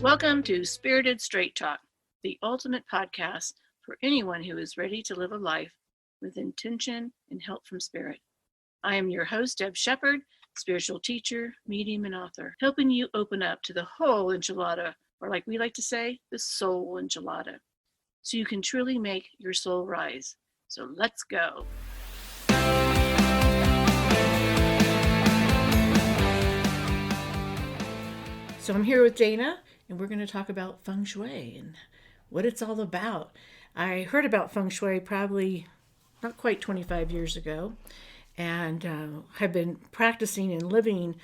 Welcome to Spirited Straight Talk, the ultimate podcast for anyone who is ready to live a life with intention and help from spirit. I am your host, Deb Shepard, spiritual teacher, medium, and author, helping you open up to the whole enchilada, or like we like to say, the soul enchilada, so you can truly make your soul rise. So let's go. So I'm here with Dana, and we're going to talk about Feng Shui and what it's all about. I heard about Feng Shui probably not quite 25 years ago, and have been practicing and living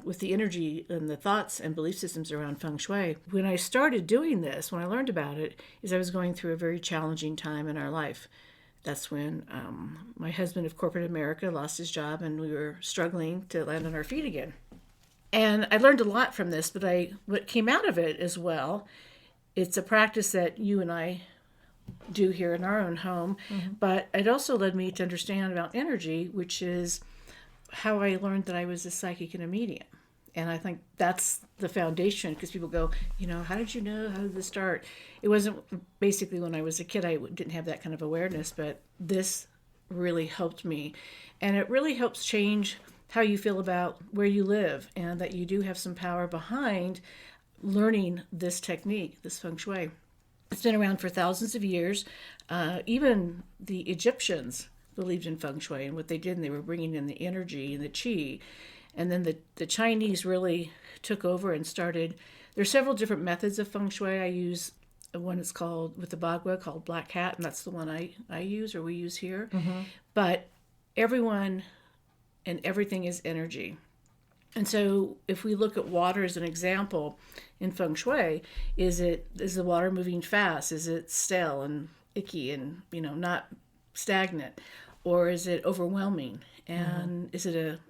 with the energy and the thoughts and belief systems around Feng Shui. When I started doing this, when I learned about it, is I was going through a very challenging time in our life. That's when my husband of corporate America lost his job, and we were struggling to land on our feet again. And I learned a lot from this, but what came out of it as well, it's a practice that you and I do here in our own home, but it also led me to understand about energy, which is how I learned that I was a psychic and a medium. And I think that's the foundation, because people go, how did you know? How did this start? It wasn't basically when I was a kid, I didn't have that kind of awareness, but this really helped me. And it really helps change how you feel about where you live, and that you do have some power behind learning this technique, this Feng Shui. It's been around for thousands of years. Even the Egyptians believed in Feng Shui and what they did, and they were bringing in the energy and the qi. And then the Chinese really took over and started. There's several different methods of Feng Shui. I use one that's called, with the Bagua, called Black Hat, and that's the one I use, or we use here. But everyone and everything is energy. And so if we look at water as an example in Feng Shui, is the water moving fast? Is it stale and icky and not stagnant? Or is it overwhelming? And is it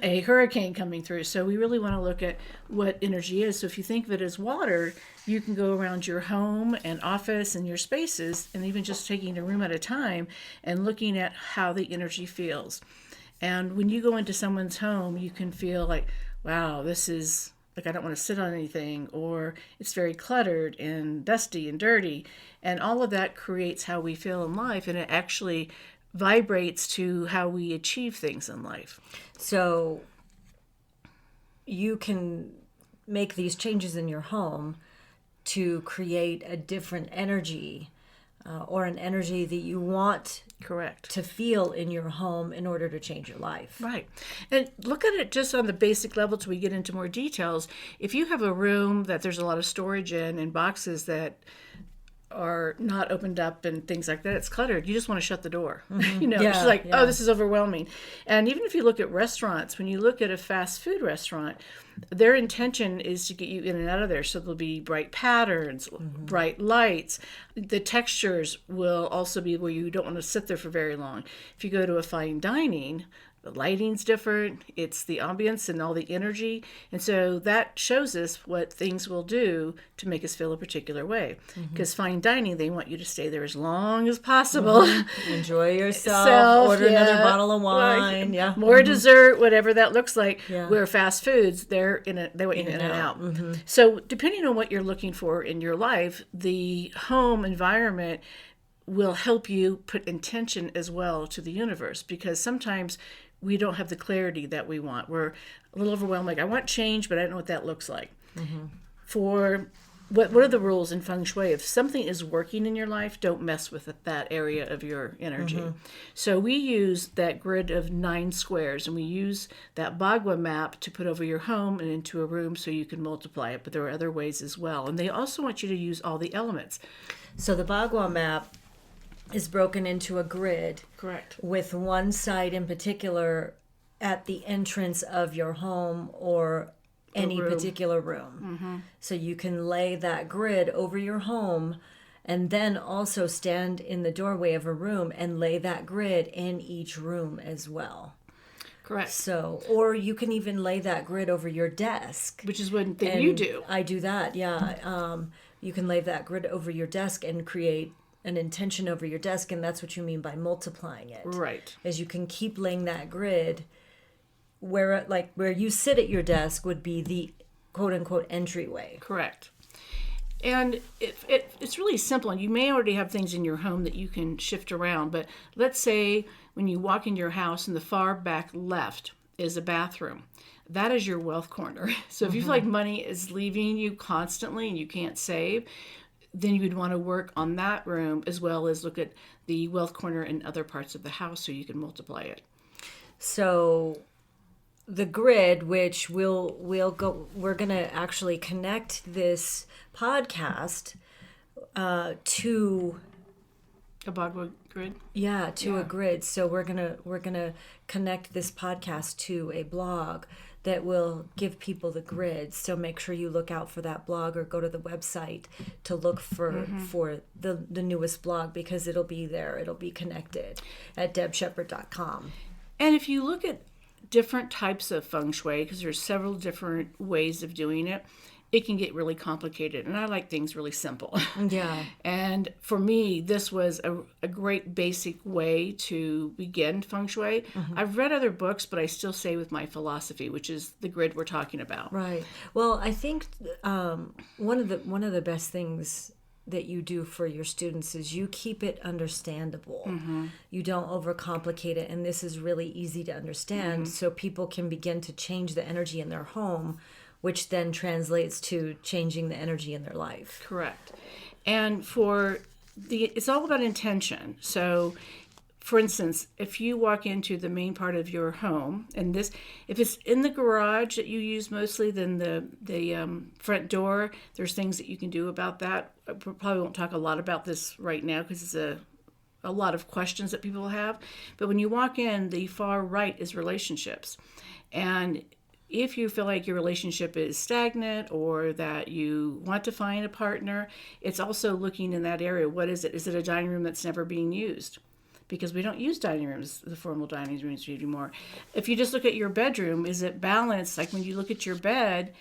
a hurricane coming through? So we really want to look at what energy is. So if you think of it as water, you can go around your home and office and your spaces, and even just taking a room at a time and looking at how the energy feels. And when you go into someone's home, you can feel like, wow, this is like, I don't want to sit on anything, or it's very cluttered and dusty and dirty. And all of that creates how we feel in life, and it actually vibrates to how we achieve things in life. So you can make these changes in your home to create a different energy, or an energy that you want to feel in your home in order to change your life. Right. And look at it just on the basic level till we get into more details. If you have a room that there's a lot of storage in and boxes that are not opened up and things like that, it's cluttered. You just want to shut the door. It's like, oh, this is overwhelming. And even if you look at restaurants, when you look at a fast food restaurant, their intention is to get you in and out of there. So there'll be bright patterns, bright lights. The textures will also be where you don't want to sit there for very long. If you go to a fine dining, the lighting's different, it's the ambience and all the energy. And so that shows us what things will do to make us feel a particular way. Because fine dining, they want you to stay there as long as possible. Enjoy yourself, order another bottle of wine, more dessert, whatever that looks like. Where fast foods, they want you in and out. So depending on what you're looking for in your life, the home environment will help you put intention as well to the universe, because sometimes we don't have the clarity that we want. We're a little overwhelmed, like, I want change, but I don't know what that looks like. For what are the rules in Feng Shui? If something is working in your life, don't mess with that area of your energy. So we use that grid of 9 squares, and we use that Bagua map to put over your home and into a room so you can multiply it. But there are other ways as well. And they also want you to use all the elements. So the Bagua map is broken into a grid. Correct. With one side in particular at the entrance of your home or any particular room. So you can lay that grid over your home, and then also stand in the doorway of a room and lay that grid in each room as well. Correct. So, or you can even lay that grid over your desk. Which is one thing you do. I do that, you can lay that grid over your desk and create an intention over your desk, and that's what you mean by multiplying it. Right. Is you can keep laying that grid where you sit at your desk would be the quote unquote entryway. Correct. And it's really simple. And you may already have things in your home that you can shift around. But let's say when you walk into your house in the far back left is a bathroom. That is your wealth corner. So if you feel like money is leaving you constantly and you can't save, then you would want to work on that room as well as look at the wealth corner in other parts of the house so you can multiply it. So the grid, which we're going to actually connect this podcast to A Bhagavad grid? a grid. So we're gonna connect this podcast to a blog that will give people the grid. So make sure you look out for that blog or go to the website to look for the newest blog, because it'll be there. It'll be connected at debshepard.com. And if you look at different types of feng shui, because there's several different ways of doing it, it can get really complicated. And I like things really simple. Yeah. And for me, this was a great basic way to begin feng shui. I've read other books, but I still stay with my philosophy, which is the grid we're talking about. Right. Well, I think one of the best things that you do for your students is you keep it understandable. You don't overcomplicate it, and this is really easy to understand, so people can begin to change the energy in their home, which then translates to changing the energy in their life. Correct. And it's all about intention. So, for instance, if you walk into the main part of your home, and if it's in the garage that you use mostly, then the front door, there's things that you can do about that. I probably won't talk a lot about this right now because it's a lot of questions that people have. But when you walk in, the far right is relationships. And if you feel like your relationship is stagnant or that you want to find a partner, it's also looking in that area. What is it? Is it a dining room that's never being used? Because we don't use dining rooms, the formal dining rooms anymore. If you just look at your bedroom, is it balanced? Like when you look at your bed,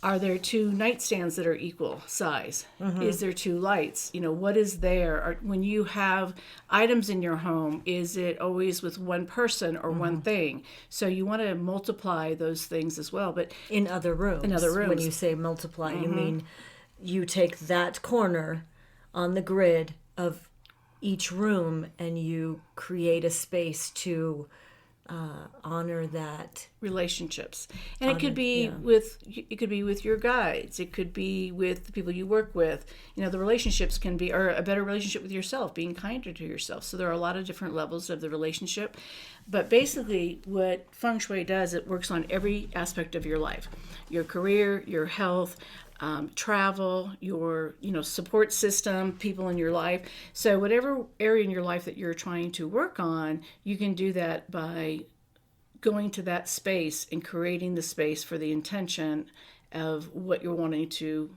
are there two nightstands that are equal size? Is there two lights? What is there? When you have items in your home, is it always with one person or one thing? So you want to multiply those things as well. But in other rooms. When you say multiply, you mean you take that corner on the grid of each room and you create a space to honor that relationships. And it could be with your guides, it could be with the people you work with. The relationships can be, or a better relationship with yourself, being kinder to yourself. So there are a lot of different levels of the relationship, but basically what feng shui does, it works on every aspect of your life, your career, your health, travel, your support system, people in your life. So whatever area in your life that you're trying to work on, you can do that by going to that space and creating the space for the intention of what you're wanting to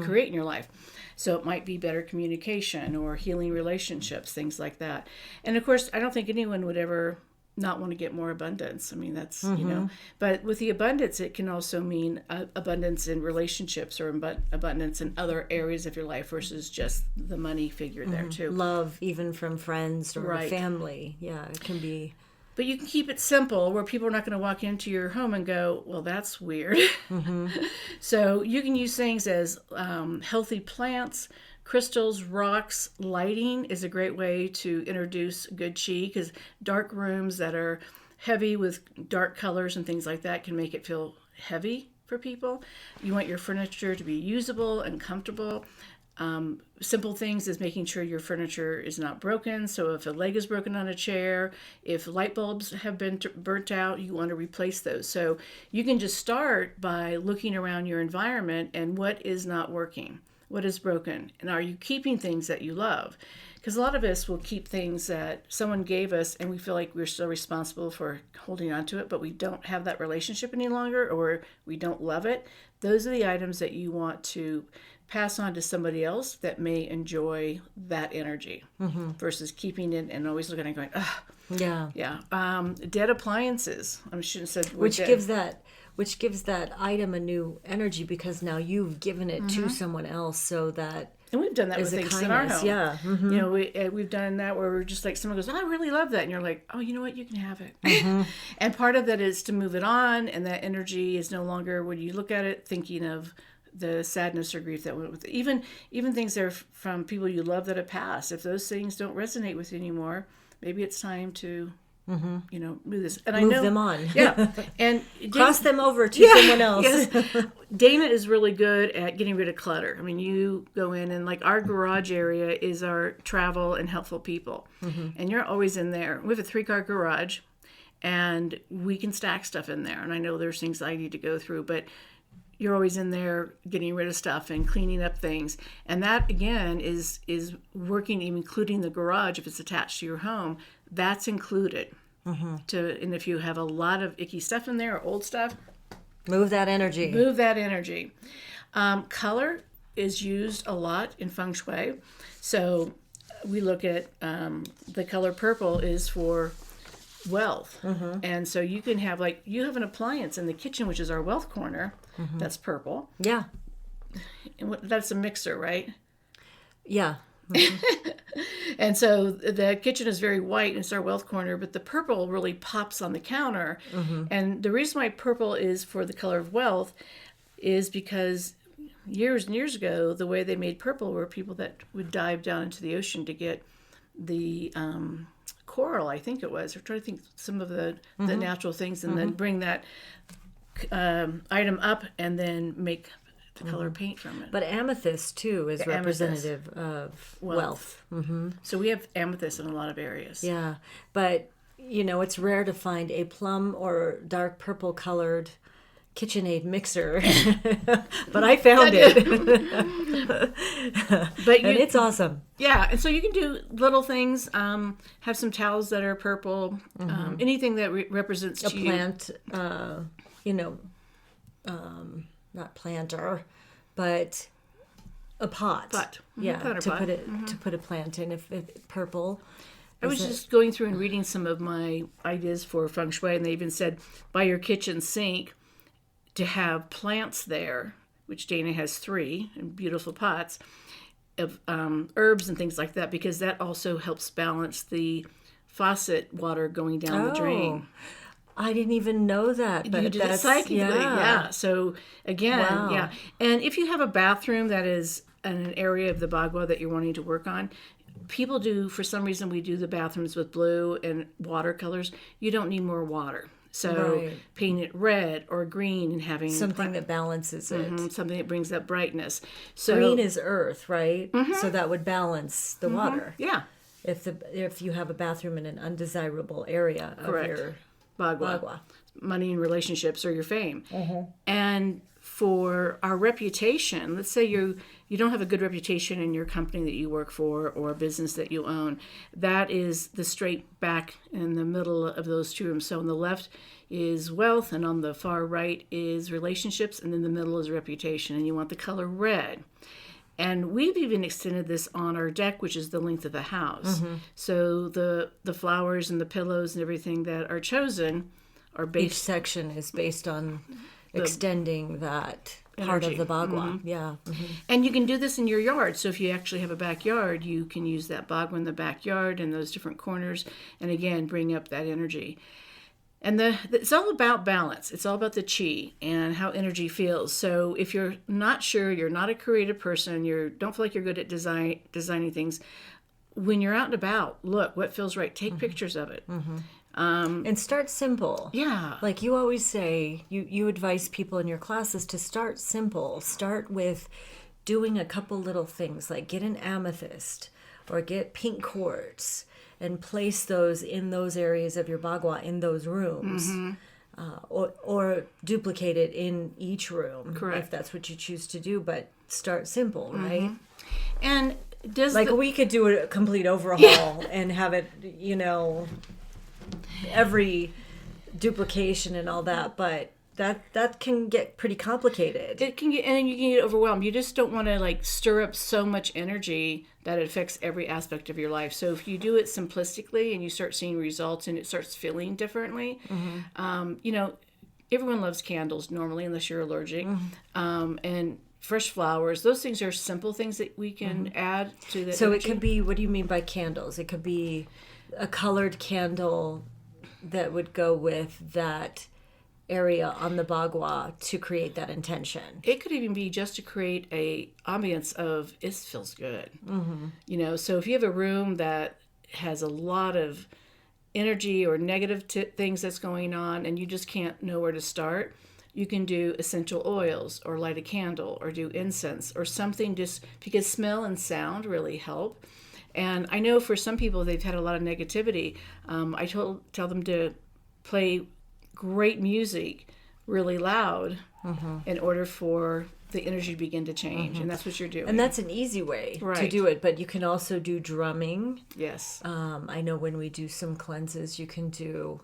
create in your life. So it might be better communication or healing relationships, things like that. And of course, I don't think anyone would ever not want to get more abundance. I mean, that's, but with the abundance, it can also mean abundance in relationships or abundance in other areas of your life versus just the money figure there too. Love, even from friends or family. Yeah, it can be. But you can keep it simple where people are not going to walk into your home and go, well, that's weird. So you can use things as healthy plants, crystals, rocks. Lighting is a great way to introduce good qi, because dark rooms that are heavy with dark colors and things like that can make it feel heavy for people. You want your furniture to be usable and comfortable. Simple things is making sure your furniture is not broken. So if a leg is broken on a chair, if light bulbs have been burnt out, you want to replace those. So you can just start by looking around your environment and what is not working. What is broken? And are you keeping things that you love? Because a lot of us will keep things that someone gave us and we feel like we're still responsible for holding on to it, but we don't have that relationship any longer or we don't love it. Those are the items that you want to pass on to somebody else that may enjoy that energy versus keeping it and always looking at it going, ugh. Yeah. Dead appliances. I shouldn't have said which gives that item a new energy because now you've given it to someone else, so that And we've done that with a things in our kindness. home. Yeah. You know, we've done that where we're just like, someone goes, oh, I really love that. And you're like, oh, you know what? You can have it. And part of that is to move it on. And that energy is no longer, when you look at it, thinking of the sadness or grief that went with it. Even things that are from people you love that have passed. If those things don't resonate with you anymore, maybe it's time to, you know, move this. And Move them on. Yeah. And Cross them over to someone else. Yes. Dana is really good at getting rid of clutter. I mean, you go in and like our garage area is our travel and helpful people. And you're always in there. We have a 3-car garage and we can stack stuff in there. And I know there's things I need to go through, but you're always in there getting rid of stuff and cleaning up things. And that again is working, including the garage if it's attached to your home. That's included. And if you have a lot of icky stuff in there or old stuff, Move that energy. Move that energy. Color is used a lot in Feng Shui. So we look at the color purple is for wealth. And so you can have, like, you have an appliance in the kitchen, which is our wealth corner. That's purple. Yeah. And that's a mixer, right? Yeah. And so the kitchen is very white and it's our wealth corner, but the purple really pops on the counter. And the reason why purple is for the color of wealth is because years and years ago, the way they made purple were people that would dive down into the ocean to get the coral, I think it was. I'm trying to think some of the natural things and then bring that item up and then make the color paint from it. But amethyst, too, is representative of wealth. So we have amethyst in a lot of areas. Yeah. But, you know, it's rare to find a plum or dark purple colored KitchenAid mixer. But I found it. And it's awesome. Yeah. And so you can do little things, have some towels that are purple, anything that represents A to you. plant, you know, not planter, but a pot. Yeah, Planter pot. to put a plant in. If purple. I was just going through and reading some of my ideas for Feng Shui, and they even said by your kitchen sink to have plants there, which Dana has 3 in beautiful pots of herbs and things like that, because that also helps balance the faucet water going down the drain. I didn't even know that, but you did it psychically, yeah. So again, Wow. And if you have a bathroom that is in an area of the Bagua that you're wanting to work on, people do, for some reason, we do the bathrooms with blue and watercolors. You don't need more water. So paint it red or green and having something that balances it. Something that brings that brightness. So Green is earth, right? So that would balance the water. Yeah. If you have a bathroom in an undesirable area of your Bagua. Money and relationships or your fame. And for our reputation, let's say you don't have a good reputation in your company that you work for or a business that you own, that is the straight back in the middle of those 2 rooms. So on the left is wealth and on the far right is relationships and in the middle is reputation, and you want the color red. And we've even extended this on our deck, which is the length of the house. So the flowers and the pillows and everything that are chosen are based... Each section is based on extending that part of the Bagua. Yeah. And you can do this in your yard. So if you actually have a backyard, you can use that Bagua in the backyard and those different corners. And again, bring up that energy. And it's all about balance. It's all about the chi and how energy feels. So if you're not sure, you're not a creative person, you don't feel like you're good at designing things, when you're out and about, look, what feels right? Take pictures of it. And start simple. Yeah. Like you always say, you advise people in your classes to start simple. Start with doing a couple little things, like get an amethyst or get pink quartz and place those in those areas of your Bagua, in those rooms. Or duplicate it in each room. Correct. If that's what you choose to do, but start simple, right? And we could do a complete overhaul and have it, every duplication and all that, but that can get pretty complicated. It can get, and you can get overwhelmed. You just don't want to stir up so much energy that it affects every aspect of your life. So if you do it simplistically and you start seeing results and it starts feeling differently, everyone loves candles normally, unless you're allergic. And fresh flowers. Those things are simple things that we can add to the So energy. it could be, what do you mean by candles? It could be a colored candle that would go with that area on the bagua to create that intention. It could even be just to create a ambience of it feels good. You know, so if you have a room that has a lot of energy or negative things that's going on and you just can't know where to start, you can do essential oils or light a candle or do incense or something, just because smell and sound really help. And I know for some people, they've had a lot of negativity. I tell them to play great music really loud in order for the energy to begin to change. And that's what you're doing. And that's an easy way to Right. do it, but you can also do drumming. Yes. I know when we do some cleanses, you can do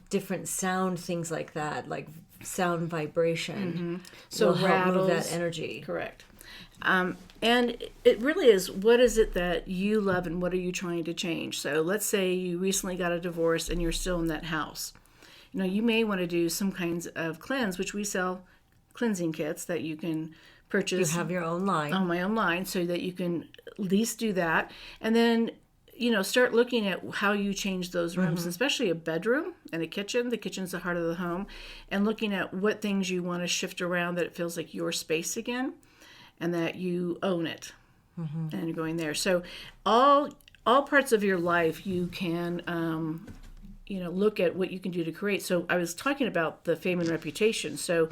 different sound things like that, like sound vibration. So will help move rattles. that energy. Correct. And it really is, what is it that you love and what are you trying to change? So let's say you recently got a divorce and you're still in that house. You know, you may want to do some kinds of cleanse, which we sell cleansing kits that you can purchase You have your own line. on my own line, so that you can at least do that. And then, you know, start looking at how you change those rooms, especially a bedroom and a kitchen. The kitchen's the heart of the home. And looking at what things you want to shift around that it feels like your space again and that you own it. And you're going there. So all parts of your life you can look at what you can do to create. So I was talking about the fame and reputation. So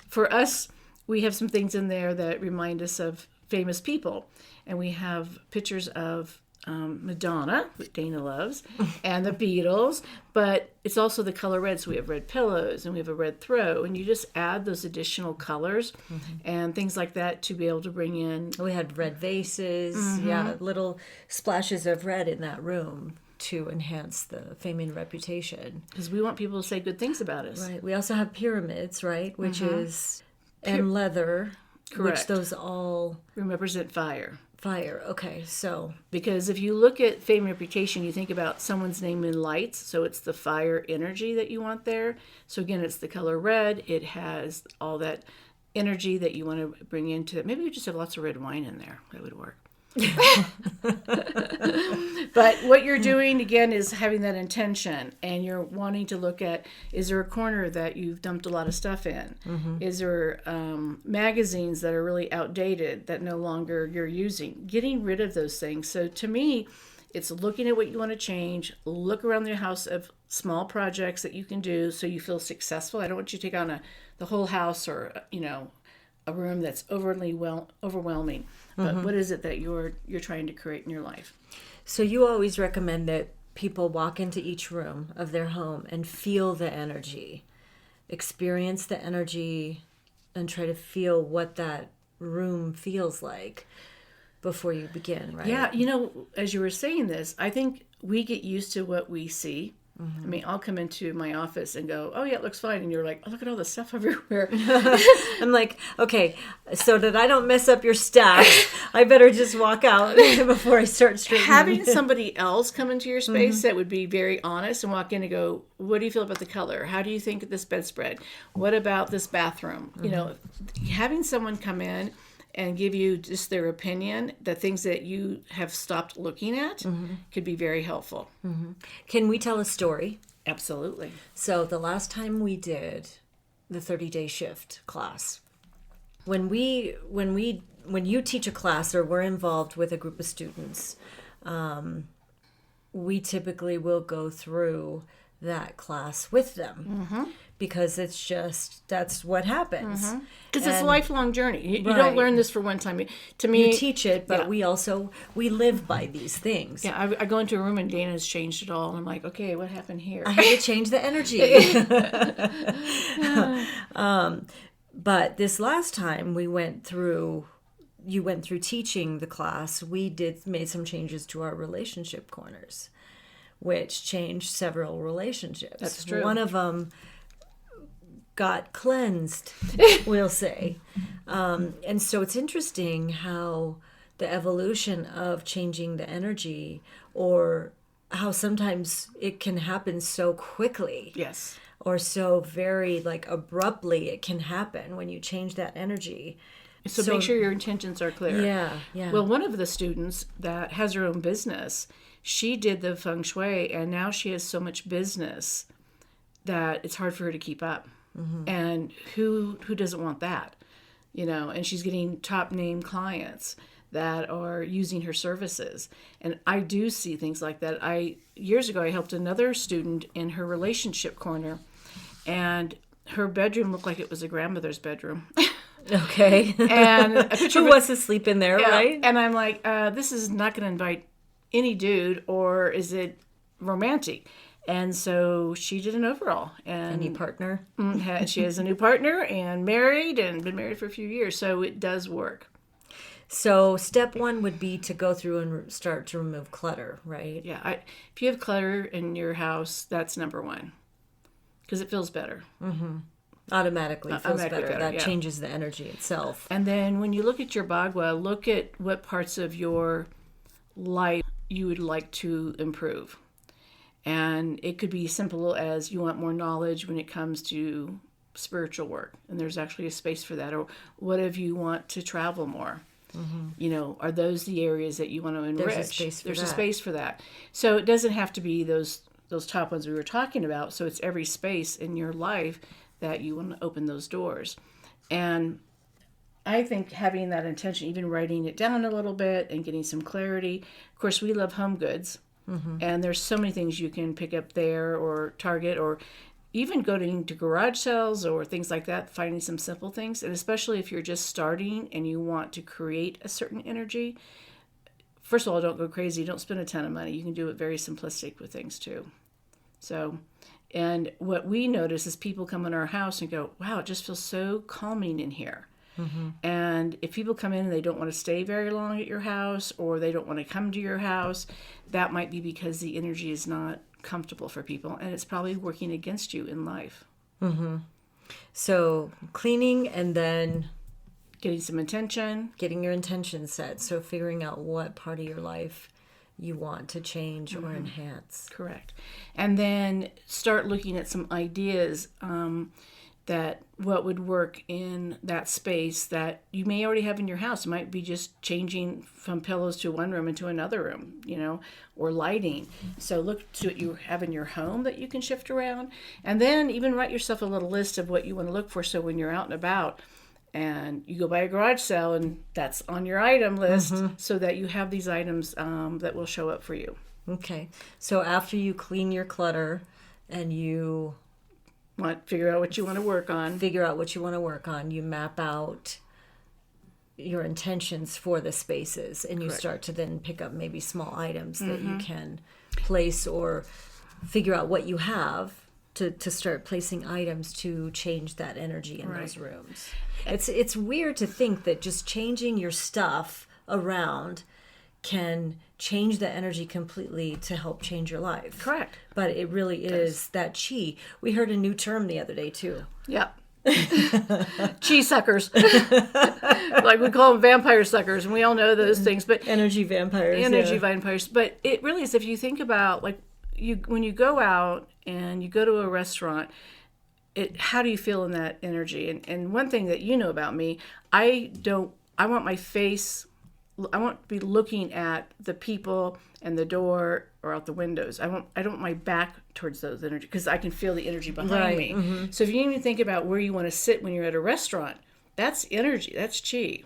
for us, we have some things in there that remind us of famous people. And we have pictures of Madonna, which Dana loves, and the Beatles. But it's also the color red. So we have red pillows and we have a red throw. And you just add those additional colors and things like that to be able to bring in. We had red vases, little splashes of red in that room to enhance the fame and reputation. Because we want people to say good things about us. Right. We also have pyramids, right? Which is, and leather. Correct. Which those all Represent fire. fire. Okay, so. Because if you look at fame and reputation, you think about someone's name in lights. So it's the fire energy that you want there. So again, it's the color red. It has all that energy that you want to bring into it. Maybe we just have lots of red wine in there. That would work. But what you're doing again is having that intention, and you're wanting to look at, is there a corner that you've dumped a lot of stuff in? Is there magazines that are really outdated that no longer you're using? Getting rid of those things. So to me, it's looking at what you want to change. Look around your house of small projects that you can do so you feel successful. I don't want you to take on the whole house or a room that's overwhelming. But what is it that you're trying to create in your life? So you always recommend that people walk into each room of their home and feel the energy, experience the energy, and try to feel what that room feels like before you begin, right? Yeah, as you were saying this, I think we get used to what we see. I mean, I'll come into my office and go, oh, yeah, it looks fine. And you're like, oh, look at all the stuff everywhere. I'm like, okay, so that I don't mess up your stacks, I better just walk out before I start straightening. Having somebody else come into your space that would be very honest and walk in and go, what do you feel about the color? How do you think of this bedspread? What about this bathroom? Having someone come in and give you just their opinion, the things that you have stopped looking at, could be very helpful. Can we tell a story? Absolutely. So the last time we did the 30-day shift class, when you teach a class or we're involved with a group of students, we typically will go through that class with them because that's what happens. Because it's a lifelong journey. You Right. don't learn this for one time. To me, You teach it, but we live by these things. yeah, I go into a room and Dana's changed it all. And I'm like, okay, what happened here? I had to change the energy. But this last time you went through teaching the class, we made some changes to our relationship corners, which changed several relationships. That's true. One of them got cleansed, we'll say. And so it's interesting how the evolution of changing the energy, or how sometimes it can happen so quickly. Yes. Or so very abruptly it can happen when you change that energy. So make sure your intentions are clear. Yeah. Well, one of the students that has her own business, she did the Feng Shui, and now she has so much business that it's hard for her to keep up. And who doesn't want that? And she's getting top name clients that are using her services. And I do see things like that. Years ago, I helped another student in her relationship corner, and her bedroom looked like it was a grandmother's bedroom. Okay. And a picture Who wants to sleep in there, right? And I'm like, this is not going to invite any dude, or is it romantic? And so she did an overall. And A new partner. She has a new partner and married and been married for a few years. So it does work. So step one would be to go through and start to remove clutter, right? Yeah. If you have clutter in your house, that's number one, because it feels better. Automatically feels better. That yeah. changes the energy itself. And then when you look at your bagua, look at what parts of your life you would like to improve. And it could be simple as you want more knowledge when it comes to spiritual work, and there's actually a space for that. Or what if you want to travel more? Are those the areas that you want to enrich? There's a space for that. So it doesn't have to be those top ones we were talking about. So it's every space in your life that you want to open those doors. And I think having that intention, even writing it down a little bit and getting some clarity. Of course, we love home goods. And there's so many things you can pick up there, or Target, or even going to garage sales or things like that, finding some simple things. And especially if you're just starting and you want to create a certain energy, first of all, don't go crazy. Don't spend a ton of money. You can do it very simplistic with things too. So, and what we notice is people come in our house and go, wow, it just feels so calming in here. And if people come in and they don't want to stay very long at your house, or they don't want to come to your house, that might be because the energy is not comfortable for people, and it's probably working against you in life. So cleaning, and then Getting some intention. getting your intention set. So figuring out what part of your life you want to change or enhance. Correct. And then start looking at some ideas that what would work in that space that you may already have in your house. It might be just changing from pillows to one room into another room, or lighting. So look to what you have in your home that you can shift around. And then even write yourself a little list of what you want to look for. So when you're out and about and you go by a garage sale, and that's on your item list, so that you have these items that will show up for you. Okay. So after you clean your clutter and you Figure out what you want to work on. You map out your intentions for the spaces, and you start to then pick up maybe small items that you can place, or figure out what you have to start placing items to change that energy in those rooms. It's weird to think that just changing your stuff around can change the energy completely to help change your life. Correct. But it really is that chi. We heard a new term the other day too. Yep. Chi suckers. Like we call them vampire suckers, and we all know those things. But energy vampires. But it really is, if you think about, like, when you go out and you go to a restaurant, how do you feel in that energy? And one thing that you know about me, I want my face, I want to be looking at the people and the door or out the windows. I don't want my back towards those energy, because I can feel the energy behind me. So if you even think about where you want to sit when you're at a restaurant, that's energy, that's chi.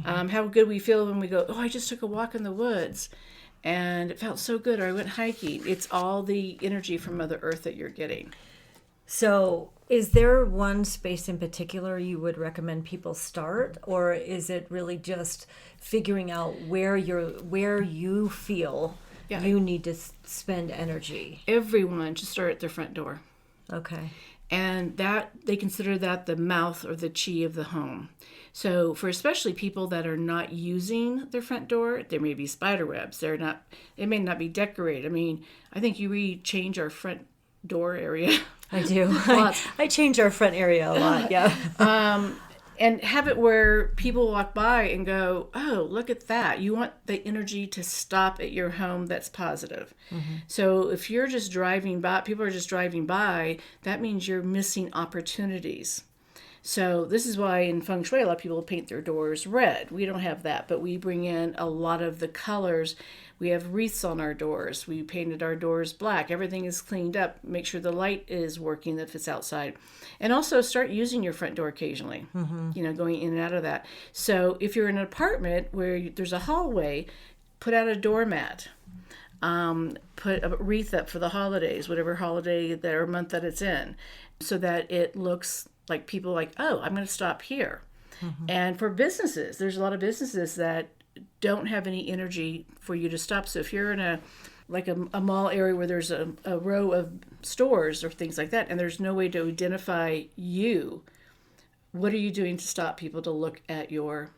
How good we feel when we go, I just took a walk in the woods and it felt so good, or I went hiking. It's all the energy from Mother Earth that you're getting. So is there one space in particular you would recommend people start, or is it really just figuring out where you feel you need to spend energy? Everyone should start at their front door. Okay. And that they consider that the mouth or the chi of the home. So for especially people that are not using their front door, there may be spider webs. It may not be decorated. I mean, I think we change our front door area. I do. I change our front area a lot. Yeah. And have it where people walk by and go, oh, look at that. You want the energy to stop at your home that's positive. So if you're just driving by, people are just driving by, that means you're missing opportunities. So this is why in Feng Shui, a lot of people paint their doors red. We don't have that, but we bring in a lot of the colors. We have wreaths on our doors. We painted our doors black. Everything is cleaned up. Make sure the light is working if it's outside. And also start using your front door occasionally, going in and out of that. So if you're in an apartment where there's a hallway, put out a doormat. Put a wreath up for the holidays, whatever holiday that or month that it's in, so that it looks like people like, oh, I'm going to stop here. And for businesses, there's a lot of businesses that don't have any energy for you to stop. So if you're in a mall area where there's a row of stores or things like that, and there's no way to identify you, what are you doing to stop people to look at your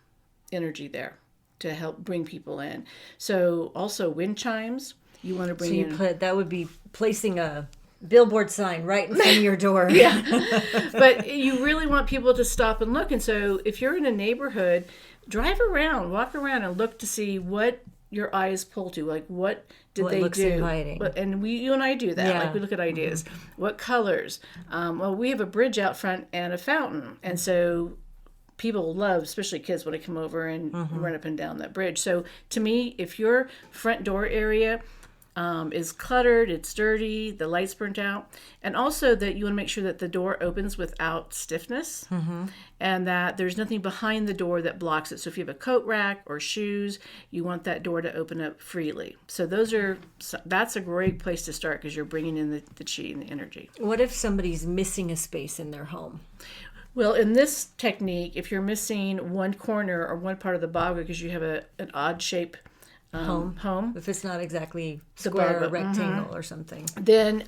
energy there to help bring people in? So also wind chimes, you want to bring in. That would be placing a billboard sign right in front of your door. Yeah. But you really want people to stop and look. And so if you're in a neighborhood, drive around, walk around and look to see what your eyes pull to. Like what did they looks do? Inviting. And you and I do that. Yeah. Like we look at ideas. What colors? Well, we have a bridge out front and a fountain. And so people love, especially kids, when they come over and run up and down that bridge. So to me, if your front door area is cluttered, it's dirty, the light's burnt out, and also that you want to make sure that the door opens without stiffness, and that there's nothing behind the door that blocks it. So if you have a coat rack or shoes, you want that door to open up freely. So that's a great place to start because you're bringing in the chi and the energy. What if somebody's missing a space in their home? Well, in this technique, if you're missing one corner or one part of the bagua because you have an odd shape home, if it's not exactly square or rectangle or something, then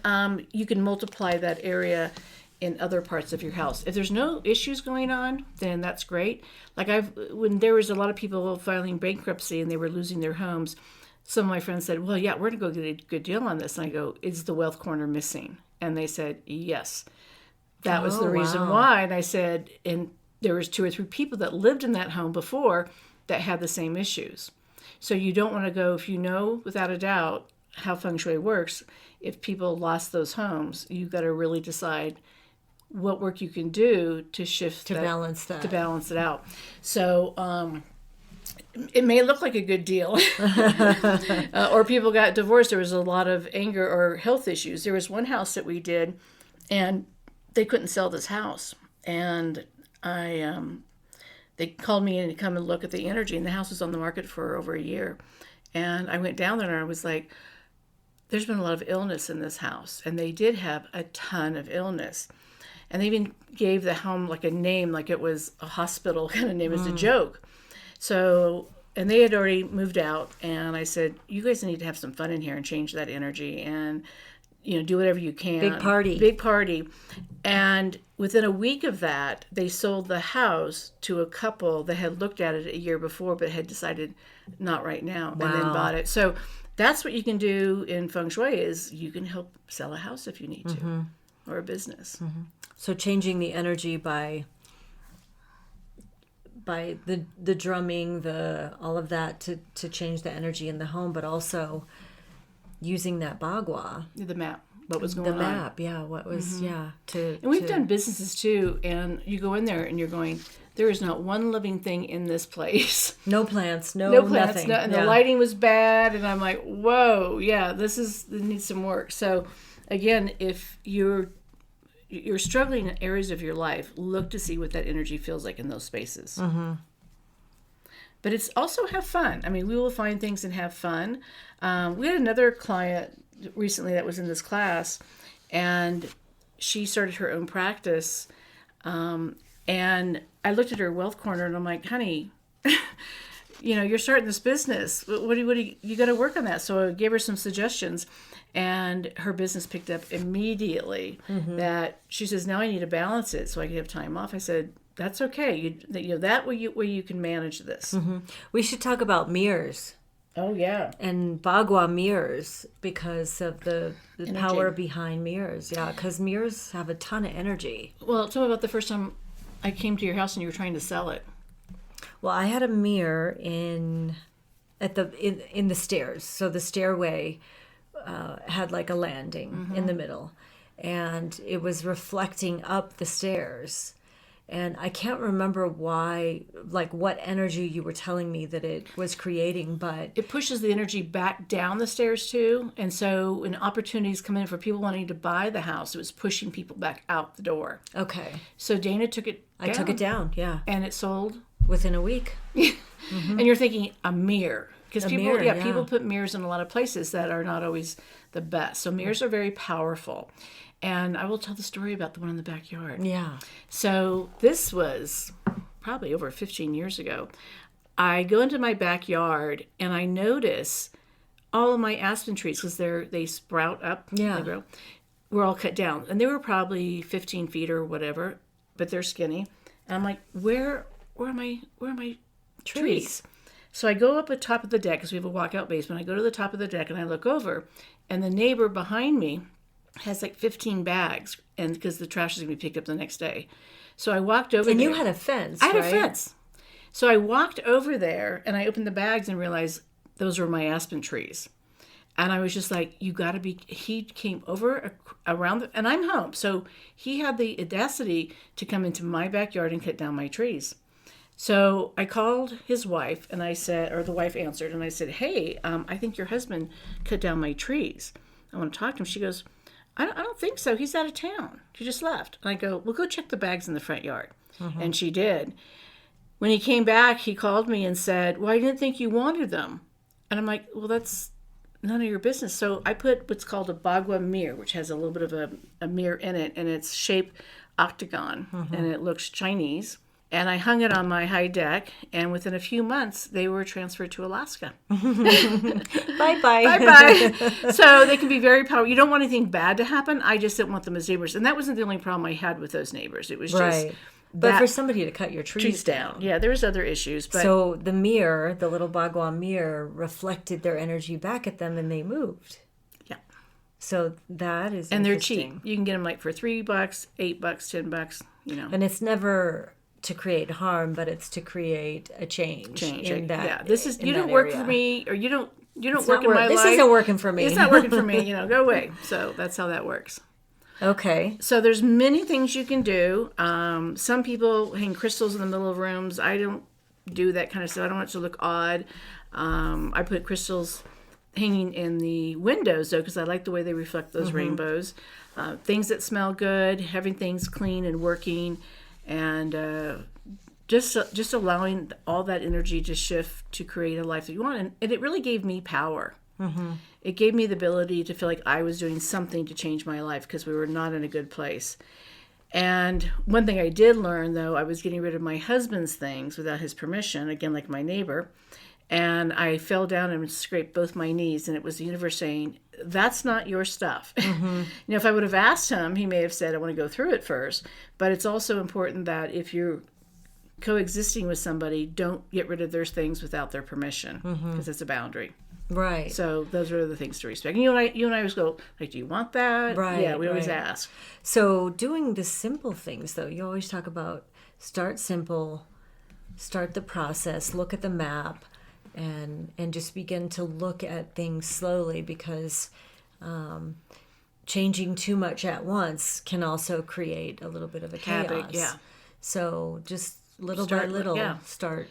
you can multiply that area in other parts of your house. If there's no issues going on, then that's great. Like when there was a lot of people filing bankruptcy and they were losing their homes, some of my friends said, well, yeah, we're going to go get a good deal on this. And I go, is the wealth corner missing? And they said, yes. That was the reason why. And I said, and there was 2 or 3 people that lived in that home before that had the same issues. So you don't want to go, if you know without a doubt how Feng Shui works, if people lost those homes, you've got to really decide what work you can do to shift balance that. To balance it out. So it may look like a good deal. Or people got divorced. There was a lot of anger or health issues. There was one house that we did, and they couldn't sell this house. And they called me in to come and look at the energy, and the house was on the market for over a year. And I went down there and I was like, there's been a lot of illness in this house. And they did have a ton of illness. And they even gave the home like a name, like it was a hospital kind of name as a joke. So, and they had already moved out. And I said, you guys need to have some fun in here and change that energy and do whatever you can. Big party. And within a week of that, they sold the house to a couple that had looked at it a year before, but had decided not right now, and then bought it. So that's what you can do in Feng Shui is you can help sell a house if you need to, or a business. So changing the energy by the drumming, all of that to change the energy in the home, but also using that bagua. The map, what was going on. The map, yeah, what was, And we've done businesses too, and you go in there and you're going, there is not one living thing in this place. No plants, nothing. And the lighting was bad, and I'm like, whoa, yeah, this needs some work. So again, if you're struggling in areas of your life, look to see what that energy feels like in those spaces. But it's also have fun. I mean, we will find things and have fun. We had another client recently that was in this class, and she started her own practice. And I looked at her wealth corner, and I'm like, honey, you're starting this business. What do you got to work on that? So I gave her some suggestions, and her business picked up immediately. That she says, now I need to balance it so I can have time off. I said, that's okay. That way you can manage this. We should talk about mirrors. Oh, yeah. And bagua mirrors because of the power behind mirrors. Yeah, because mirrors have a ton of energy. Well, tell me about the first time I came to your house and you were trying to sell it. Well, I had a mirror in the stairs. So the stairway had like a landing in the middle. And it was reflecting up the stairs. And I can't remember why, like what energy you were telling me that it was creating, but It pushes the energy back down the stairs too. And so when opportunities come in for people wanting to buy the house, it was pushing people back out the door. okay. So Dana took it down. I took it down, yeah. And it sold. Within a week. And you're thinking a mirror. Because people, mirror, yeah. people put mirrors in a lot of places that are not always the best. So mirrors are very powerful. And I will tell the story about the one in the backyard. Yeah. So this was probably over 15 years ago. I go into my backyard and I notice all of my aspen trees, because they sprout up. Yeah. They grow. Were all cut down. And they were probably 15 feet or whatever, but they're skinny. And I'm like, where are my trees? So I go up at the top of the deck, because we have a walkout basement. I go to the top of the deck and I look over, and the neighbor behind me has like 15 bags, and because the trash is going to be picked up the next day. So I walked over And there. you had a fence, I had right? a fence. So I walked over there and I opened the bags and realized those were my aspen trees. And I was just like, you got to be, he came over around, and I'm home. So he had the audacity to come into my backyard and cut down my trees. So I called his wife and I said, or the wife answered, and I said, hey, I think your husband cut down my trees. I want to talk to him. She goes, I don't think so. He's out of town. He just left. And I go, well, go check the bags in the front yard. And she did. When he came back, he called me and said, well, I didn't think you wanted them. And I'm like, well, that's none of your business. So I put what's called a bagua mirror, which has a little bit of a mirror in it, and it's shaped octagon, and it looks Chinese. And I hung it on my high deck, and within a few months, they were transferred to Alaska. Bye-bye. Bye-bye. So they can be very powerful. You don't want anything bad to happen. I just didn't want them as neighbors. And that wasn't the only problem I had with those neighbors. It was just Right. But for somebody to cut your trees down. Yeah, there was other issues. But So the mirror, the little bagua mirror, reflected their energy back at them, and they moved. yeah. So that is And they're interesting. cheap. You can get them like for $3, $8, $10, you know. And it's never to create harm, but it's to create a change. In that, yeah, this is, in you that don't work area. for me, or you don't It's work not in my this life. isn't working for me. It's not working for me, you know, go away. So that's how that works. Okay. So there's many things you can do. Some people hang crystals in the middle of rooms. I don't do that kind of stuff. I don't want it to look odd. I put crystals hanging in the windows, though, because I like the way they reflect those rainbows. Things that smell good, having things clean and working, and just allowing all that energy to shift to create a life that you want. And it really gave me power. It gave me the ability to feel like I was doing something to change my life, because we were not in a good place. And one thing I did learn, though, I was getting rid of my husband's things without his permission, again, like my neighbor. And I fell down and scraped both my knees, and it was the universe saying, that's not your stuff. You know, if I would have asked him, he may have said, I want to go through it first. But it's also important that if you're coexisting with somebody, don't get rid of their things without their permission, because it's a boundary. Right. So those are the things to respect. And you and I always go, like, do you want that? Right, Yeah, we always right. ask. So doing the simple things, though, you always talk about start simple, start the process, look at the map, and just begin to look at things slowly, because changing too much at once can also create a little bit of a chaos. Havoc, yeah. So just little Start, by little, yeah. start.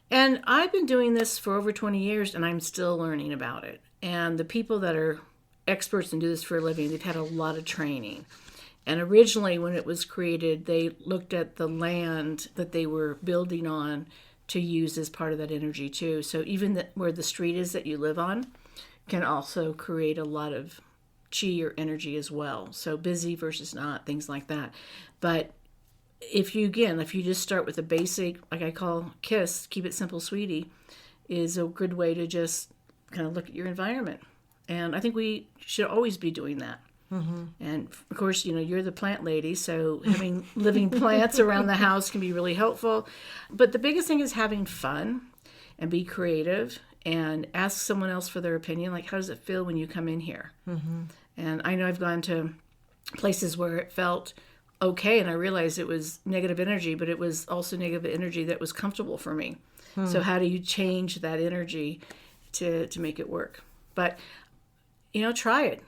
And I've been doing this for over 20 years, and I'm still learning about it. And the people that are experts and do this for a living, they've had a lot of training. And originally, when it was created, they looked at the land that they were building on to use as part of that energy, too. So even where the street is that you live on can also create a lot of chi or energy as well. So busy versus not, things like that. But if you just start with a basic, like I call KISS, keep it simple, sweetie, is a good way to just kind of look at your environment. And I think we should always be doing that. And of course, you know, you're the plant lady, so having living plants around the house can be really helpful. But the biggest thing is having fun and be creative and ask someone else for their opinion. Like, how does it feel when you come in here? And I know I've gone to places where it felt okay, and I realized it was negative energy, but it was also negative energy that was comfortable for me. So how do you change that energy to make it work? But, you know, try it.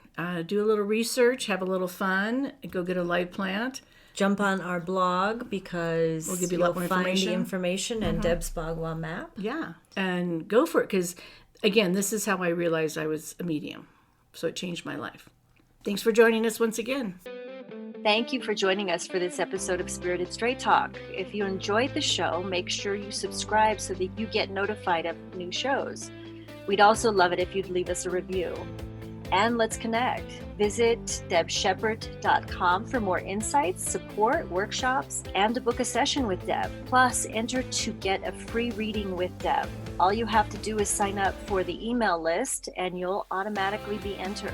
Do a little research, have a little fun, go get a live plant. jump on our blog because We'll give you a lot you'll more find the information. information and Deb's Bagua map. Yeah, and go for it, because again, this is how I realized I was a medium. So it changed my life. Thanks for joining us once again. Thank you for joining us for this episode of Spirited Straight Talk. If you enjoyed the show, make sure you subscribe so that you get notified of new shows. We'd also love it if you'd leave us a review. And let's connect. Visit debshepard.com for more insights, support, workshops, and to book a session with Deb. Plus, enter to get a free reading with Deb. All you have to do is sign up for the email list and you'll automatically be entered.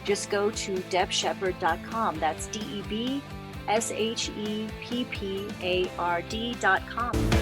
Just go to debshepard.com. That's DEBSHEPPARD.com.